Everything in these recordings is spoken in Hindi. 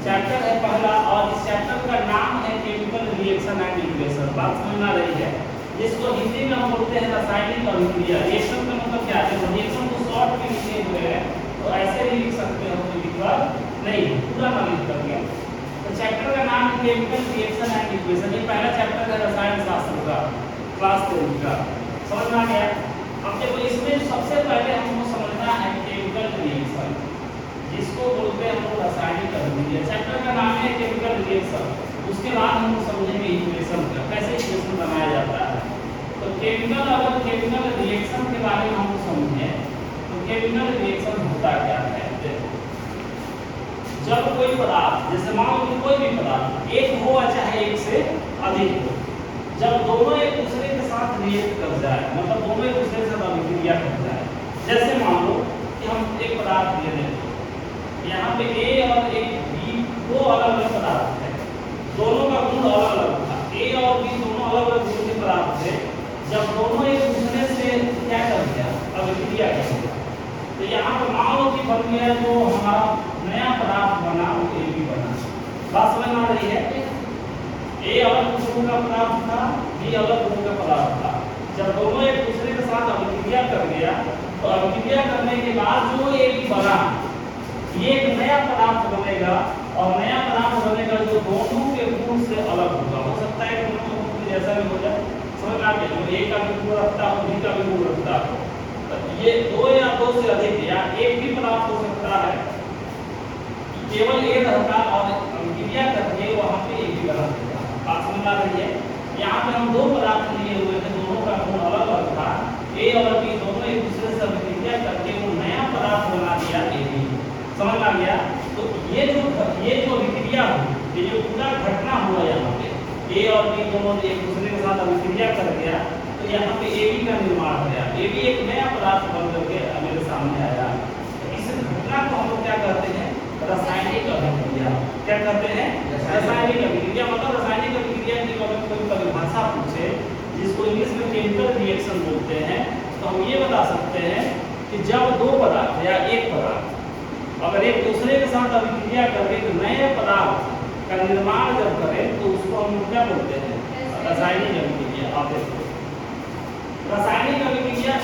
चैप्टर है पहला और इस चैप्टर का नाम है केमिकल रिएक्शन एंड इक्वेशन। बात समझ में आ रही है? जिसको हिंदी में हम बोलते हैं रासायनिक अभिक्रिया। रिएक्शन का मतलब क्या है? रिएक्शन को शॉर्ट में लिखे हुए हैं तो ऐसे भी लिख सकते हो, कोई दिक्कत नहीं, पूरा ना लिख करके। तो चैप्टर का नाम है केमिकल रिएक्शन एंड इक्वेशन। ये पहला चैप्टर है रसायन शास्त्र का, क्लास 10 का। समझ में आ गया? अब देखो इसमें सबसे पहले हमको समझना है केमिकल रिएक्शन, जिसको बोलते हैं हम रासायनिक अभिक्रिया। चैप्टर का नाम है केमिकल रिएक्शन। उसके बाद हम समझेंगे इक्वेशन का, कैसे इक्वेशन बनाया जाता है। तो केमिकल, अगर केमिकल रिएक्शन के बारे में हम समझें तो केमिकल रिएक्शन होता क्या है? जब कोई पदार्थ, जैसे मान लो कोई भी पदार्थ एक हो चाहे एक से अधिक हो, जब दोनों एक दूसरे के साथ रिएक्ट कर जाए, मतलब दोनों एक दूसरे के साथ अभिक्रिया कर जाए। जैसे मान लो कि हम एक पदार्थ ले लें, यहाँ पे A और एक B दो अलग अलग पदार्थ है, दोनों का गुण अलग अलग था। A और B दोनों अलग अलग गुण के पदार्थ थे। जब दोनों एक दूसरे से क्या कर दिया? अभिक्रिया कर दिया। तो यहाँ पर मान लो कि बन गया जो हमारा नया पदार्थ बना वो AB बना। बात समझ में आ रही है? A अलग गुण का पदार्थ था, B अलग गुण का पदार्थ था। जब दोनों एक दूसरे के साथ अभिक्रिया कर गया तो अभिक्रिया करने के बाद जो AB बना ये एक नया पदार्थ बनेगा, और नया पदार्थ बनेगा जो दोनों के गुण से अलग होगा। हो सकता है दोनों का गुण जैसा भी हो जाए, समझ में आ गया? जो A का भी गुण रखता हो, B का भी गुण रखता हो, ये दो या दो से अधिक या एक भी पदार्थ हो सकता है, केवल A रहता और अभिक्रिया करके वहाँ पे एक भी बना देगा। बात समझ में आ रही है? यहाँ पे हम दो पदार्थ लिए हुए थे, दोनों का गुण अलग अलग था। A और B दोनों एक दूसरे से अभिक्रिया करके वो नया पदार्थ बना दिया AB। समझ आ गया? तो ये जो अभिक्रिया हुई, ये जो पूरा घटना हुआ यहाँ पे A और B दोनों एक दूसरे के साथ अभिक्रिया कर गया, तो यहाँ पे AB का निर्माण हो गया। AB एक नया पदार्थ बन करके मेरे सामने आया। तो इस घटना को हम लोग क्या कहते हैं? रासायनिक अभिक्रिया। क्या कहते हैं? रासायनिक अभिक्रिया। मतलब रासायनिक अभिक्रिया की अगर कोई परिभाषा पूछे, जिसको इंग्लिश में केमिकल रिएक्शन बोलते हैं, तो हम ये बता सकते हैं कि जब दो पदार्थ या एक पदार्थ अगर एक दूसरे के साथ अभिक्रिया करके एक नए पदार्थ का निर्माण जब करें तो उसको हम क्या बोलते हैं? रासायनिक अभिक्रिया। आप देखो रासायनिक अभिक्रिया।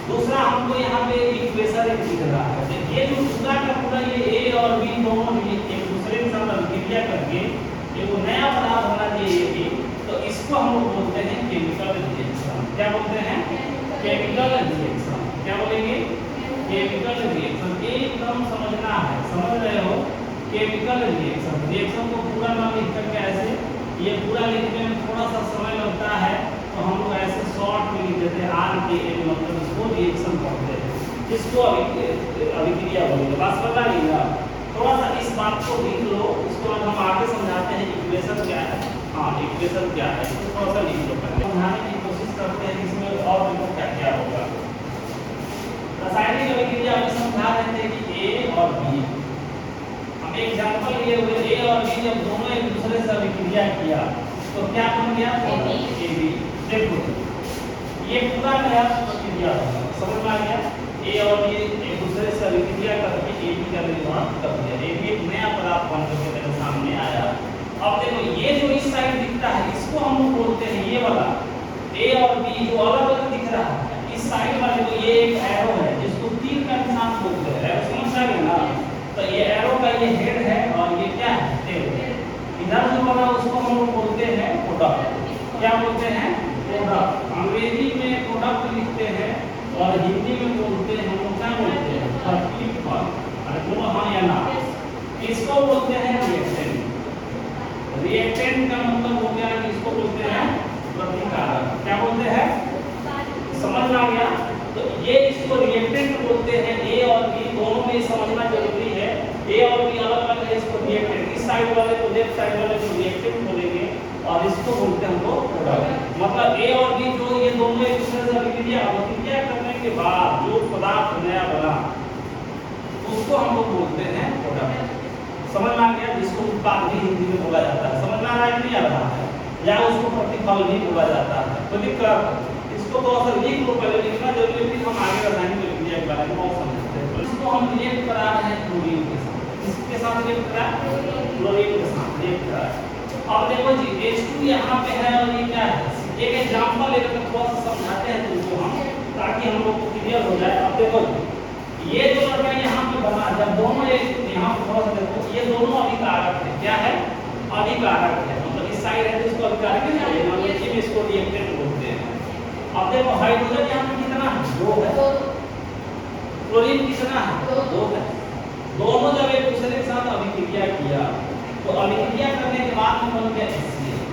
दूसरा हमको यहाँ पे इक्वेशन दिख रहा है। देखिए जो पूरा का पूरा ये A और B दोनों एक दूसरे के साथ अभिक्रिया करके एक नया पदार्थ बना दिए, तो इसको हम लोग बोलते हैं केमिकल रिएक्शन। क्या बोलते हैं? Chemical reaction. क्या बोलेंगे? Chemical reaction. एकदम समझना है, समझ रहे हो? Chemical reaction. रिएक्शन को पूरा नाम लिख करके ऐसे, ये पूरा लिखने में थोड़ा सा समय लगता है, तो हम लोग ऐसे शॉर्ट में लिख देते हैं RKA, मतलब इसको रिएक्शन कहते हैं, जिसको अभिक्रिया बोलेंगे। बात समझ आ गई ना? थोड़ा सा इस बात को लिख लो, उसके बाद हम आगे समझाते हैं इक्वेशन क्या है। हाँ, इक्वेशन क्या है इसको थोड़ा सा लिख लो, पहले समझाने की कोशिश करते हैं इसमें, और देखो क्या क्या होगा। रासायनिक अभिक्रिया में समझा रहे थे कि A और B, हम एग्जांपल लिए हुए A और B जब दोनों एक दूसरे से अभिक्रिया किया तो क्या बन गया? AB। देखो ये पूरा नया प्रक्रिया होगा। समझ में आ गया? A और B एक दूसरे से अभिक्रिया करके AB का निर्माण कर दिया। AB एक नया पदार्थ बन करके मेरे सामने आया। अब देखो ये जो इस साइड दिखता है इसको हम लोग बोलते हैं, ये वाला A और B जो अलग अलग दिख रहा है, इस साइड वाले को ये एक एरो है जिसको तीर का निशान बोलते हैं। समझ आ गया ना? तो ये एरो का ये हेड है और ये क्या है? टेल। इधर जो वाला उसको हम लोग बोलते हैं प्रोडक्ट। क्या बोलते हैं? प्रोडक्ट। अंग्रेजी में प्रोडक्ट लिखते हैं और हिंदी में बोलते हैं हम लोग क्या बोलते हैं? प्रतिफल। अरे बोलो हाँ या ना? इसको बोलते हैं रिएक्टेंट। रिएक्टेंट का मतलब हो गया कि इसको बोलते हैं प्रतिकारक। क्या बोलते हैं? समझ में आ गया? तो ये इसको रिएक्टेंट बोलते हैं। A और B दोनों में समझना जरूरी है। A और B अलग अलग है, इसको रिएक्टेंट, इस साइड वाले को लेफ्ट साइड वाले को रिएक्टेंट बोलेंगे और इसको बोलते हैं हमको प्रोडक्ट। मतलब A और B जो ये दोनों एक दूसरे से अभिक्रिया करने के बाद जो पदार्थ नया बना उसको हम लोग बोलते हैं प्रोडक्ट। समझ में आ गया? जिसको उत्पाद भी हिंदी में बोला जाता है। समझ में आ रहा है? नहीं आ रहा है? या उसको प्रतिफल भी बोला जाता है। तो दिक्कत इसको तो असल लिख लो, पहले लिखना जरूरी है, फिर हम आगे रासायनिक अभिक्रिया के बारे में और समझते हैं। तो इसको हम रिएक्ट करा रहे हैं क्लोरीन के साथ। इसके साथ रिएक्ट करा क्लोरीन के साथ रिएक्ट कर रहा है। अब देखो जी H2 यहाँ पे है और ये क्या है, एक एग्जांपल लेकर थोड़ा सा समझाते हैं तुमको हम, ताकि हम लोग को क्लियर हो जाए। अब देखो ये जो लड़का यहाँ पे बना, जब दोनों यहाँ पे थोड़ा सा देखो, ये दोनों अभिकारक है। क्या है? अभिकारक है, मतलब इस साइड है तो इसको अभिकारक है, अंग्रेजी में इसको रिएक्टेंट बोलते हैं। अब देखो हाइड्रोजन यहाँ पे कितना है? 2 है। क्लोरीन कितना है? 2 है। दोनों जब एक दूसरे के साथ अभिक्रिया किया तो अभिक्रिया करने के बाद में बन गया HCl।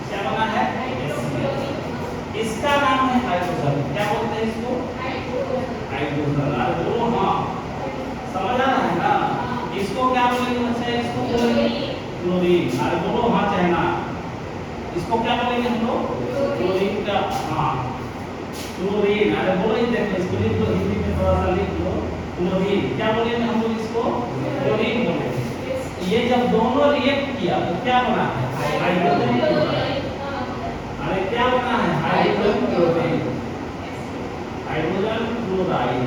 क्या बना है? HCl। इसका नाम है हाइड्रोजन। क्या बोलते हैं इसको? हाइड्रोजन। अरे बोलो हाँ, समझ आ रहा है ना? इसको क्या बोलेंगे बच्चे? इसको बोलेंगे क्लोरीन। अरे बोलो हाँ चाहे ना, इसको क्या बोलेंगे हम लोग? क्लोरीन का, हाँ क्लोरीन। अरे बोलो ही देखो, इसको लिख लो, हिंदी में थोड़ा सा लिख लो, क्लोरीन। क्या बोलेंगे हम लोग इसको? क्लोरीन बोलेंगे। ये जब दोनों रिएक्ट किया तो क्या बना है? Hydrogen chloride. अरे क्या बना है? Hydrogen chloride. Hydrogen chloride.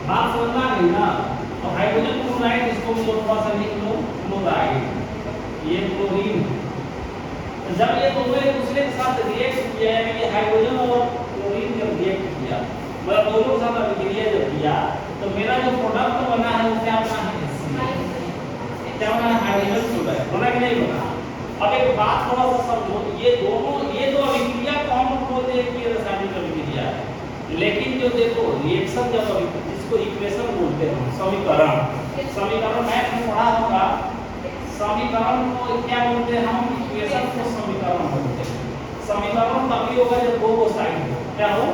बात समझ में आ गई ना? तो हाइड्रोजन क्लोराइड, इसको थोड़ा सा लिख लो क्लोराइड। ये क्लोरीन। तो जब ये दोनों एक दूसरे के साथ रिएक्ट किया, यानी कि हाइड्रोजन और क्लोरीन जब रिएक्ट किया, मतलब दोनों के साथ अभिक्रिया जब किया, तो मेरा जो प्रोडक्ट बना है वो क्या बना है? क्या बना है? Hydrogen chloride. बना कि नहीं बना? अब एक बात थोड़ा सा समझो, ये दोनों, ये जो अभिक्रिया को हम लोग बोलते हैं कि रासायनिक अभिक्रिया है, लेकिन जो देखो रिएक्शन जब इसको इक्वेशन बोलते हैं, समीकरण। समीकरण मैथ में पढ़ा होगा, समीकरण को क्या बोलते हैं हम? इक्वेशन को समीकरण बोलते हैं। समीकरण तभी होगा जब दो साइड हो। क्या हो?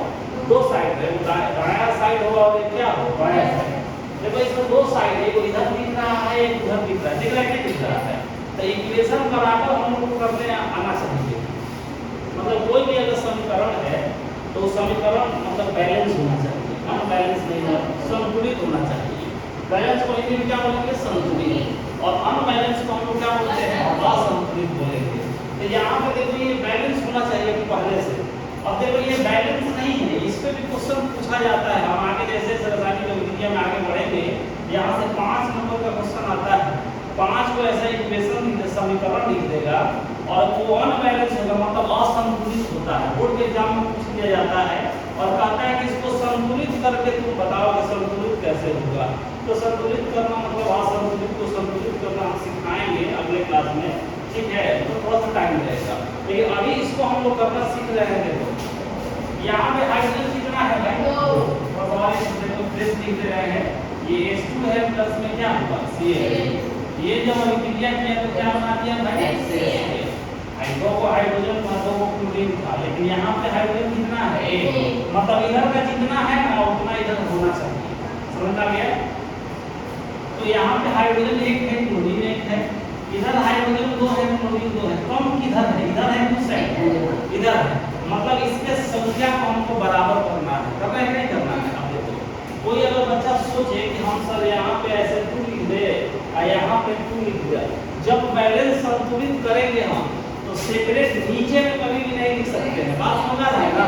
2 साइड है, दायां साइड होगा और क्या हो? बायां साइड। देखो इसमें 2 साइड है, एक इधर दिख रहा है, एक उधर दिख रहा है। दिख रहा है क्या? दिख रहा है। तो इक्वेशन बराबर हम लोग को करने आना चाहिए। मतलब कोई भी अगर समीकरण है तो समीकरण मतलब बैलेंस होना चाहिए, अनबैलेंस नहीं होना, संतुलित होना चाहिए। बैलेंस को हिंदी में क्या बोलेंगे? संतुलित। और अनबैलेंस को हम लोग क्या बोलते हैं? असंतुलित बोलेंगे। तो यहाँ पे देखो ये बैलेंस होना चाहिए पहले से। अब देखो ये बैलेंस नहीं है, इस पे भी क्वेश्चन पूछा जाता है। हम आगे जैसे रासायनिक अभिक्रिया में आगे बढ़ेंगे, यहाँ से 5 नंबर का क्वेश्चन आता है। 5 को ऐसा इक्वेशन समीकरण लिख देगा और वो अनबैलेंस होगा, मतलब असंतुलित होता है। बोर्ड के एग्जाम में पूछ लिया जाता है और कहता है कि इसको संतुलित करके तुम बताओ कि संतुलित कैसे होगा। तो संतुलित करना मतलब असंतुलित को संतुलित करना हम सिखाएंगे अगले क्लास में, ठीक है? तो थोड़ा सा टाइम लगेगा, लेकिन अभी इसको हम लोग करना सीख रहे हैं। देखो यहाँ पे हाइड्रोजन कितना है भाई? 2। देखो प्लस लिख रहे हैं, ये H2 है, प्लस में क्या होगा? Cl। ये जब अभिक्रिया किया तो क्या बना दिया भाई? Cl। हाइड्रो को हाइड्रोजन, दो को क्लोरीन था, लेकिन यहाँ पे हाइड्रोजन कितना है? 1। मतलब इधर का जितना है ना उतना इधर होना चाहिए। समझ आ गया? तो यहाँ पे हाइड्रोजन 1 है, क्लोरीन 1 है। इधर हाइड्रोजन 2 है, क्लोरीन 2 है। कम किधर है? इधर है, किस साइड? इधर है। मतलब इसके संख्या को हमको बराबर करना है। करना है कि नहीं करना है? अब देखो कोई अगर बच्चा सोचे कि हम सर यहाँ पे ऐसे 2 लिख दे और यहाँ पे 2 लिख दिया, जब बैलेंस संतुलित करेंगे हम तो सेपरेट नीचे में कभी भी नहीं लिख सकते हैं। बात समझ आ रहा है ना?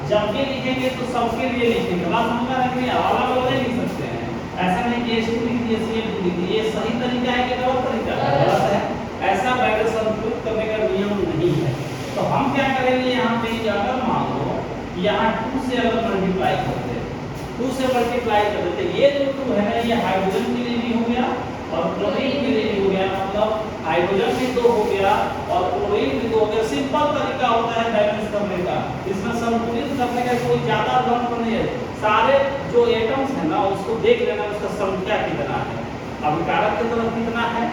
जब भी लिखेंगे तो सबके लिए लिखेंगे। बात समझ आ रहा है कि अलग अलग नहीं लिख सकते हैं। ऐसा नहीं कि H2 लिख दिए, Cl लिख दिए। ये सही तरीका है कि गलत तरीका है? गलत है। ऐसा बैलेंस संतुलित करने का नियम नहीं है। तो हम क्या करेंगे, यहाँ पे अगर मान लो यहाँ 2 से अगर मल्टीप्लाई करते हैं, 2 से मल्टीप्लाई कर देते, ये जो 2 है ना, ये हाइड्रोजन के लिए भी हो गया और क्लोरीन के लिए भी हो गया। मतलब हाइड्रोजन भी 2 हो गया और क्लोरीन भी 2 हो गया। सिंपल तरीका होता है बैलेंस करने का। इसमें संतुलित करने का कोई ज्यादा गणित नहीं है। सारे जो एटम्स है ना उसको देख लेना, उसका संख्या कितना है, अभिकारक की तरफ कितना है,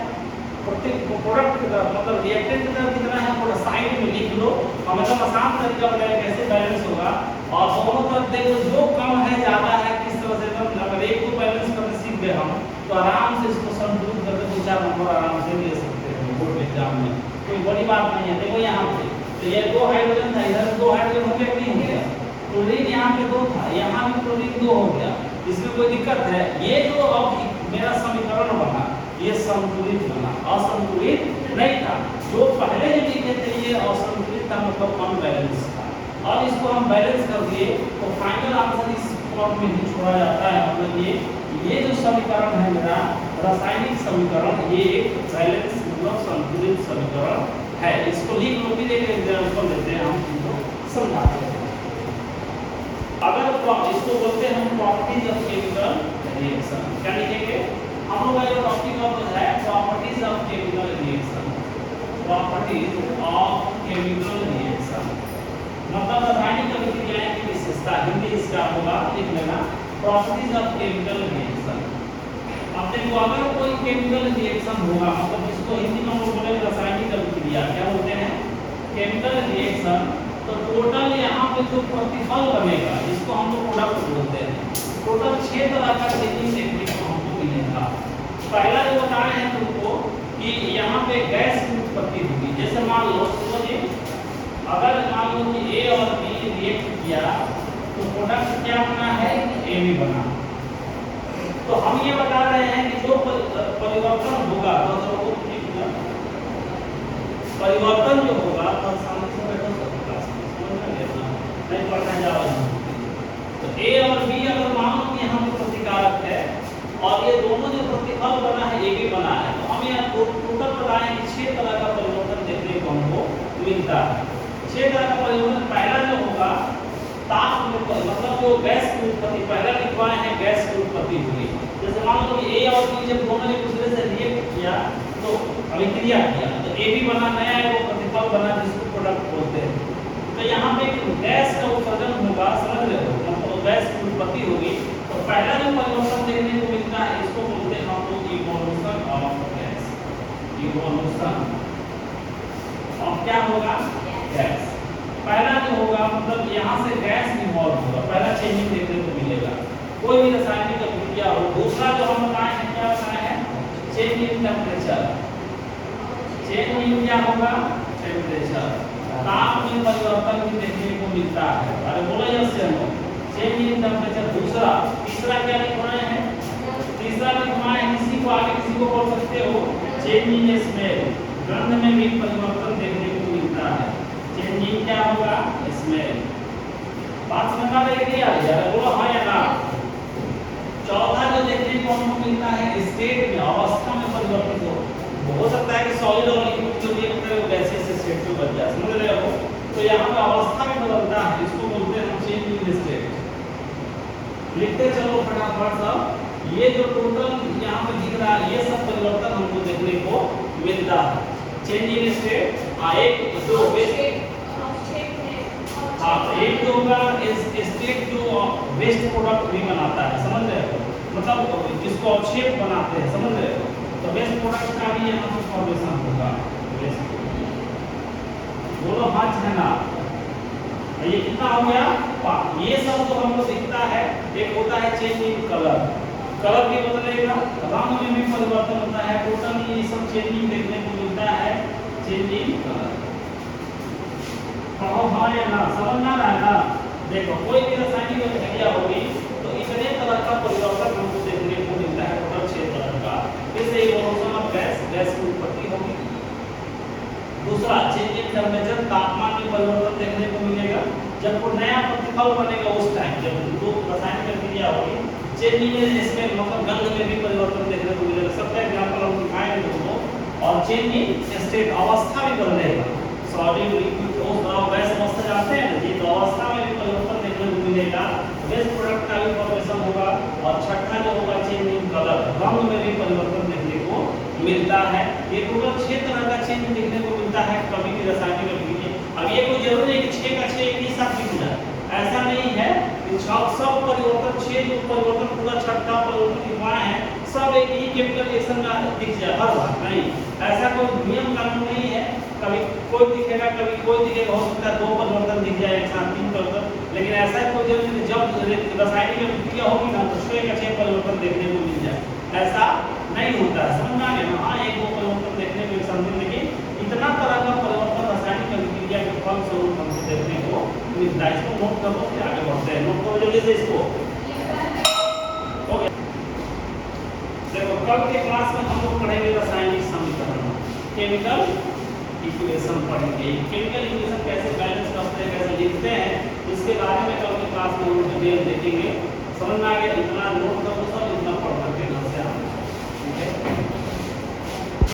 प्रोडक्ट की तरफ मतलब रिएक्टेंट की तरफ कितना है, थोड़ा साइड में लिख लो। हम एकदम आसान तरीका बताएं कैसे बैलेंस होगा। और दोनों तरफ देखो जो कम है ज्यादा है किस तरह से, अगर एक को बैलेंस करना सीख गए हम तो आराम से इसको संतुलित करके 2-4 नंबर आराम से ले सकते हैं बोर्ड एग्जाम में। कोई बड़ी बात नहीं है। देखो यहाँ पे तो ये 2 हाइड्रोजन था, इधर 2 हाइड्रोजन हो गया, नहीं हो गया? क्लोरीन यहाँ पे 2 था, यहाँ भी क्लोरीन 2 हो गया। इसमें कोई दिक्कत है? ये जो अब मेरा समीकरण बना ये संतुलित बना, असंतुलित नहीं था। जो पहले जो लिखे थे ये असंतुलित था, मतलब अनबैलेंस था। और इसको हम बैलेंस कर दिए तो फाइनल आंसर इस फॉर्म में ही छोड़ा जाता है। मतलब ये जो समीकरण है मेरा रासायनिक समीकरण, ये एक बैलेंस पूरक संतुलित समीकरण है। इसको लिख लो, फिर एक एग्जांपल लेते हैं, हम इसको समझाते हैं। अगर इसको बोलते हैं हम प्रॉपर्टीज ऑफ केमिकल रिएक्शन, क्या लिखेंगे हम लोग का जो टॉपिक ऑफ है properties of chemical reaction, properties of chemical reaction मतलब रासायनिक अभिक्रियाएं की विशेषता, हिंदी इसका होगा, लिख लेना प्रॉपर्टीज ऑफ केमिकल रिएक्शन। अब देखो अगर कोई केमिकल रिएक्शन होगा, मतलब इसको हिंदी में हम लोग बोलेंगे रासायनिक अभिक्रिया, क्या बोलते हैं केमिकल रिएक्शन, तो टोटल यहाँ पे जो प्रतिफल बनेगा इसको हम लोग प्रोडक्ट बोलते हैं। टोटल 6 तरह का चेंजिंग देखने को हमको मिलेगा। पहला जो बताए हैं तुमको कि यहाँ पे गैस की उत्पत्ति होगी। जैसे मान लो जी, अगर मान लो कि ए और बी रिएक्ट किया तो प्रोडक्ट क्या बना है, ए बी बना। तो हम ये बता रहे हैं कि जो परिवर्तन होगा परिवर्तन जो होगा तो सामने से बैठो नहीं पढ़ना जाओ। तो ए और बी अगर मान लो कि यहाँ पे प्रतिकारक है और ये दोनों जो प्रतिफल बना है ए बी बना है, तो हम यहाँ टोटल बताए हैं कि 6 तरह का परिवर्तन देखने को हमको मिलता है। 6 तरह का परिवर्तन पहला जो होगा ताप में, मतलब जो गैस की उत्पत्ति, पहला लिखवाए हैं गैस की उत्पत्ति हुई। जैसे मान लो कि ए और बी जब दोनों एक दूसरे से रिएक्ट किया तो अभिक्रिया किया तो ए बी बना, नया वो प्रतिफल बना जिसको प्रोडक्ट बोलते हैं। तो यहाँ पे गैस का उत्सर्जन होगा, समझ रहे हो, मतलब गैस की उत्पत्ति होगी। तो पहला जो परिवर्तन देखने को मिलता है इसको बोलते हैं हम लोग evolution of gas, evolution of क्या होगा गैस। पहला जो होगा मतलब यहाँ से गैस इवॉल्व होगा, पहला चेंजिंग देखने को मिलेगा कोई भी रासायनिक अभिक्रिया हो। दूसरा जो हम बताए हैं क्या बताए हैं, change in temperature, change in क्या होगा टेम्परेचर, ताप में परिवर्तन भी देखने को मिलता है। अरे बोलो यस से नो, चेंज इन टेम्परेचर। दूसरा, तीसरा क्या लिखवाए हैं, तीसरा लिखवाए हैं किसी को आगे किसी को बोल सकते हो चेंज इन स्मेल, गंध में भी परिवर्तन देखने को मिलता है। चेंज इन क्या होगा स्मेल। बात समझ में आ रही है यार, बोलो हाँ या ना। चौथा जो देखने को हमको मिलता है स्टेट में, अवस्था में परिवर्तित हो सकता है कि सॉलिड और लिक्विड जो रिएक्ट करे वो गैसीय से स्टेट में बदल जाए, समझ रहे हो। तो यहाँ पे अवस्था में बदलता है, इसको बोलते हैं हम चेंज इन स्टेट। लिखते चलो फटाफट सब, ये जो टोटल यहाँ पे दिख रहा है ये सब परिवर्तन हमको देखने को मिलता है। चेंज इन स्टेट एक जो एक जो होगा स्टेट जो वेस्ट प्रोडक्ट भी बनाता है, समझ रहे हो, मतलब जिसको अवक्षेप बनाते हैं, समझ रहे हो। तो वेस्ट प्रोडक्ट का भी यहाँ पे फॉर्मेशन होगा। बोलो हाँ है ना। ये कितना हो गया, ये सब जो हमको दिखता है, एक होता है चेंज इन कलर, कलर भी बदलेगा, रंग में भी परिवर्तन होता है। टोटल ये सब चेंजिंग देखने को मिलता है, चेंज इन कलर। हाँ या ना, समझ में आ रहा है ना। देखो कोई भी रासायनिक अभिक्रिया होगी तो इतने तरह का परिवर्तन हमको देखने को मिलता है, टोटल 6 तरह का। जैसे इवोल्यूशन ऑफ गैस, गैस की उत्पत्ति होगी। दूसरा चेंज इन टेम्परेचर, तापमान में परिवर्तन देखने को मिलेगा। जब कोई नया प्रतिफल बनेगा उस टाइम जब दो रासायनिक अभिक्रिया होगी। चेंज इन स्मेल, मतलब गंध में भी परिवर्तन देखने को मिलेगा। सबका एग्जांपल हम दिखाएंगे तुमको। और चेंज इन स्टेट, अवस्था भी बदलेगा, सॉलिड लिक्विड और गैस अवस्था जानते हैं ना, ये तो अवस्था में भी परिवर्तन देखने को मिलेगा। वेस्ट प्रोडक्ट का भी फॉर्मेशन होगा। और छठा जो होगा चेंज इन कलर, रंग में भी परिवर्तन देखने को मिलता है। ये टोटल 6 तरह का चेंज देखने को मिलता है कभी भी रासायनिक अभिक्रिया। अब ये कोई जरूरी नहीं कि 6 का 6 एक ही साथ दिख जाए, ऐसा नहीं है कि सब परिवर्तन 6 जो परिवर्तन पूरा छठा परिवर्तन दिखवाए हैं सब एक ही केमिकल रिएक्शन में दिख जाए हर बार, नहीं, ऐसा कोई नियम कानून नहीं है। कभी कोई दिखेगा कभी कोई दिखेगा, हो सकता है 2 परिवर्तन दिख जाए, एक साथ 3 परिवर्तन, लेकिन ऐसा कोई जरूरी नहीं जब रासायनिक अभिक्रिया होगी ना तो 6 का 6 परिवर्तन देखने को मिल जाए, ऐसा नहीं होता है। समझ में आ गया। हाँ 1-2 परिवर्तन देखने को समझें, लेकिन इतना तरह का परिवर्तन रासायनिक अभिक्रिया के फलस्वरूप हमको देखने को मिलता है। इसको नोट कर लो, फिर आगे बढ़ते हैं। नोट करो जल्दी से इसको। ओके, देखो कल के क्लास में हम लोग पढ़ेंगे रासायनिक समीकरण, केमिकल इक्वेशन पढ़ेंगे। केमिकल इक्वेशन कैसे बैलेंस करते हैं, कैसे लिखते हैं, इसके बारे में कल की क्लास में हम डिटेल देखेंगे। समझ में आ गया। इतना नोट करो सब, इतना पढ़ करके